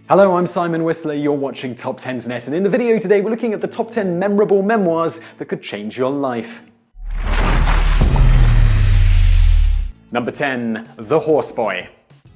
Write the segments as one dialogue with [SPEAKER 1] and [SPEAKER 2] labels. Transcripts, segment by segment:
[SPEAKER 1] Hello, I'm Simon Whistler, you're watching TopTenzNet, and in the video today we're looking at the top 10 memorable memoirs that could change your life. Number 10. The Horseboy.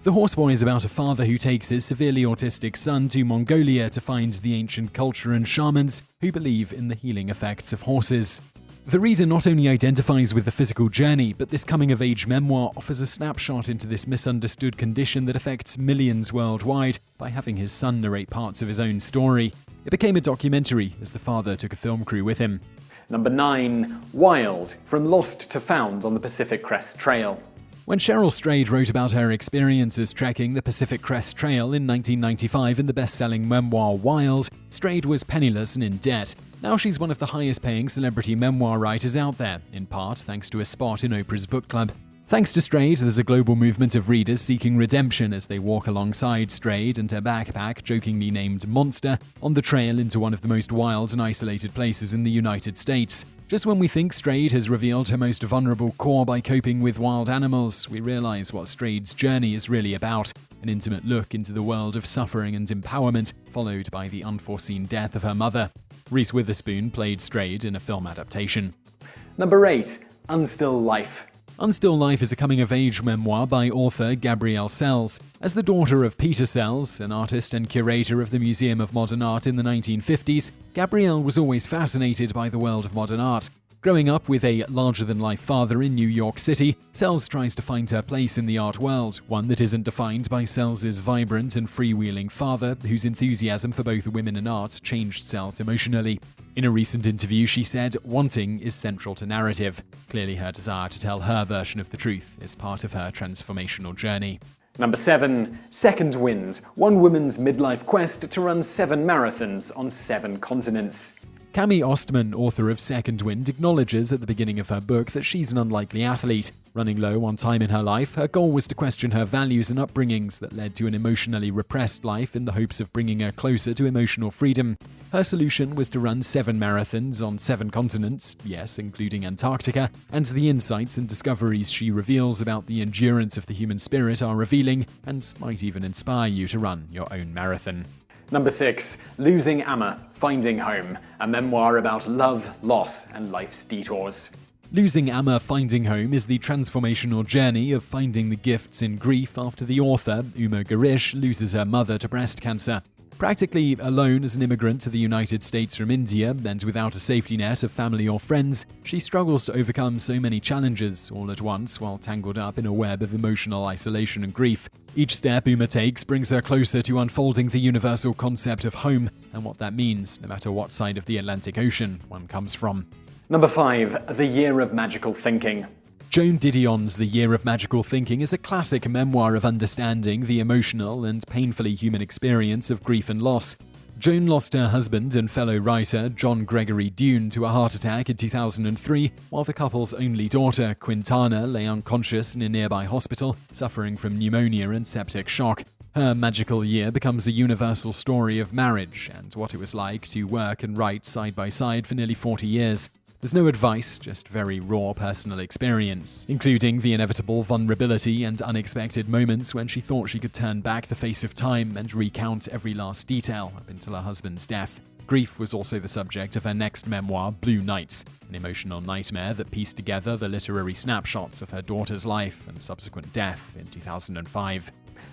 [SPEAKER 2] The Horseboy is about a father who takes his severely autistic son to Mongolia to find the ancient culture and shamans who believe in the healing effects of horses. The reader not only identifies with the physical journey, but this coming-of-age memoir offers a snapshot into this misunderstood condition that affects millions worldwide by having his son narrate parts of his own story. It became a documentary as the father took a film crew with him.
[SPEAKER 1] Number 9. Wild. From lost to found on the Pacific Crest Trail.
[SPEAKER 2] When Cheryl Strayed wrote about her experiences trekking the Pacific Crest Trail in 1995 in the best-selling memoir Wild, Strayed was penniless and in debt. Now she's one of the highest-paying celebrity memoir writers out there, in part thanks to a spot in Oprah's book club. Thanks to Strayed, there's a global movement of readers seeking redemption as they walk alongside Strayed and her backpack, jokingly named Monster, on the trail into one of the most wild and isolated places in the United States. Just when we think Strayed has revealed her most vulnerable core by coping with wild animals, we realize what Strayed's journey is really about. An intimate look into the world of suffering and empowerment, followed by the unforeseen death of her mother. Reese Witherspoon played Strayed in a film adaptation.
[SPEAKER 1] Number 8. Unstill Life.
[SPEAKER 2] Unstill Life is a coming-of-age memoir by author Gabrielle Sells. As the daughter of Peter Sells, an artist and curator of the Museum of Modern Art in the 1950s, Gabrielle was always fascinated by the world of modern art. Growing up with a larger-than-life father in New York City, Sells tries to find her place in the art world, one that isn't defined by Sells' vibrant and freewheeling father, whose enthusiasm for both women and art changed Sells emotionally. In a recent interview, she said, "Wanting is central to narrative." Clearly her desire to tell her version of the truth is part of her transformational journey.
[SPEAKER 1] Number 7. Second Wind. One woman's midlife quest to run 7 marathons on 7 continents.
[SPEAKER 2] Cami Ostman, author of Second Wind, acknowledges at the beginning of her book that she's an unlikely athlete. Running low on time in her life, her goal was to question her values and upbringings that led to an emotionally repressed life in the hopes of bringing her closer to emotional freedom. Her solution was to run 7 marathons on 7 continents, yes, including Antarctica, and the insights and discoveries she reveals about the endurance of the human spirit are revealing and might even inspire you to run your own marathon.
[SPEAKER 1] Number 6. Losing Amma, Finding Home, a memoir about love, loss, and life's detours.
[SPEAKER 2] Losing Amma, Finding Home is the transformational journey of finding the gifts in grief after the author, Uma Garish, loses her mother to breast cancer. Practically alone as an immigrant to the United States from India, and without a safety net of family or friends, she struggles to overcome so many challenges all at once while tangled up in a web of emotional isolation and grief. Each step Uma takes brings her closer to unfolding the universal concept of home and what that means, no matter what side of the Atlantic Ocean one comes from.
[SPEAKER 1] Number 5. The Year of Magical Thinking.
[SPEAKER 2] Joan Didion's The Year of Magical Thinking is a classic memoir of understanding the emotional and painfully human experience of grief and loss. Joan lost her husband and fellow writer John Gregory Dune to a heart attack in 2003, while the couple's only daughter, Quintana, lay unconscious in a nearby hospital, suffering from pneumonia and septic shock. Her magical year becomes a universal story of marriage and what it was like to work and write side by side for nearly 40 years. There's no advice, just very raw personal experience, including the inevitable vulnerability and unexpected moments when she thought she could turn back the face of time and recount every last detail up until her husband's death. Grief was also the subject of her next memoir, Blue Nights, an emotional nightmare that pieced together the literary snapshots of her daughter's life and subsequent death in 2005.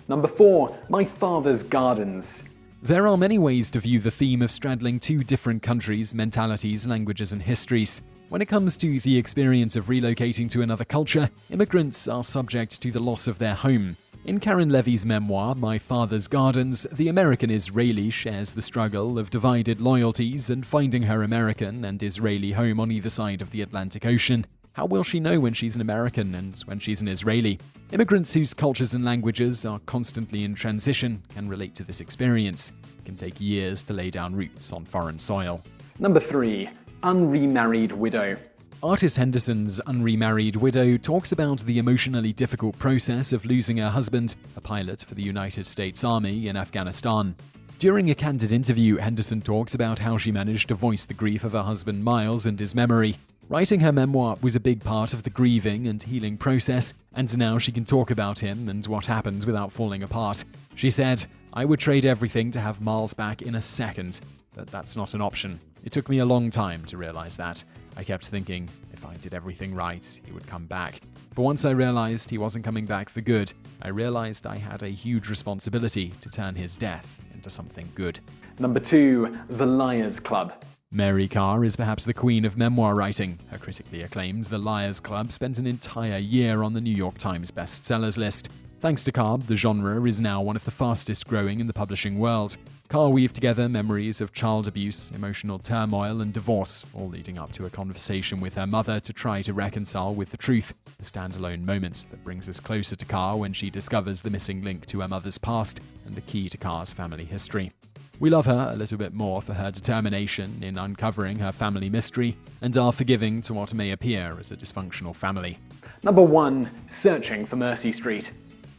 [SPEAKER 1] Number 4. My Father's Gardens.
[SPEAKER 2] There are many ways to view the theme of straddling 2 different countries, mentalities, languages, and histories. When it comes to the experience of relocating to another culture, immigrants are subject to the loss of their home. In Karen Levy's memoir, My Father's Gardens, the American Israeli shares the struggle of divided loyalties and finding her American and Israeli home on either side of the Atlantic Ocean. How will she know when she's an American and when she's an Israeli? Immigrants whose cultures and languages are constantly in transition can relate to this experience. It can take years to lay down roots on foreign soil.
[SPEAKER 1] Number 3. Unremarried Widow.
[SPEAKER 2] Artis Henderson's Unremarried Widow talks about the emotionally difficult process of losing her husband, a pilot for the United States Army in Afghanistan. During a candid interview, Henderson talks about how she managed to voice the grief of her husband Miles and his memory. Writing her memoir was a big part of the grieving and healing process, and now she can talk about him and what happened without falling apart. She said, "I would trade everything to have Miles back in a second, but that's not an option. It took me a long time to realize that. I kept thinking, if I did everything right, he would come back. But once I realized he wasn't coming back for good, I realized I had a huge responsibility to turn his death into something good."
[SPEAKER 1] Number 2. The Liars Club.
[SPEAKER 2] Mary Karr is perhaps the queen of memoir writing. Her critically acclaimed The Liars Club spent an entire year on the New York Times bestsellers list. Thanks to Karr, the genre is now one of the fastest growing in the publishing world. Karr weaved together memories of child abuse, emotional turmoil, and divorce, all leading up to a conversation with her mother to try to reconcile with the truth. A standalone moment that brings us closer to Karr when she discovers the missing link to her mother's past and the key to Karr's family history. We love her a little bit more for her determination in uncovering her family mystery and are forgiving to what may appear as a dysfunctional family.
[SPEAKER 1] Number 1. Searching for Mercy Street.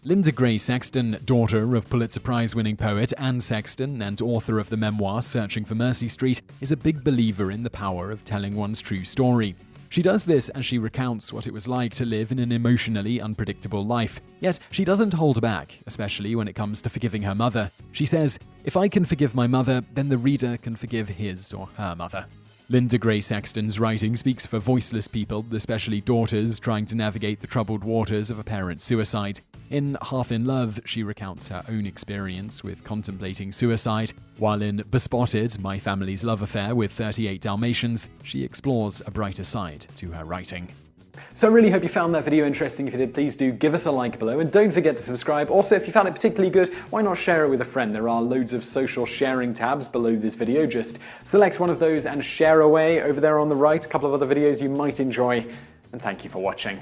[SPEAKER 2] Linda Gray Sexton, daughter of Pulitzer Prize-winning poet Anne Sexton and author of the memoir Searching for Mercy Street, is a big believer in the power of telling one's true story. She does this as she recounts what it was like to live in an emotionally unpredictable life. Yet, she doesn't hold back, especially when it comes to forgiving her mother. She says, "If I can forgive my mother, then the reader can forgive his or her mother." Linda Gray Sexton's writing speaks for voiceless people, especially daughters trying to navigate the troubled waters of a parent's suicide. In Half in Love, she recounts her own experience with contemplating suicide, while in Bespotted, My Family's Love Affair with 38 Dalmatians, she explores a brighter side to her writing.
[SPEAKER 1] So I really hope you found that video interesting. If you did, please do give us a like below and don't forget to subscribe. Also, if you found it particularly good, why not share it with a friend? There are loads of social sharing tabs below this video. Just select one of those and share away. Over there on the right, a couple of other videos you might enjoy. And thank you for watching.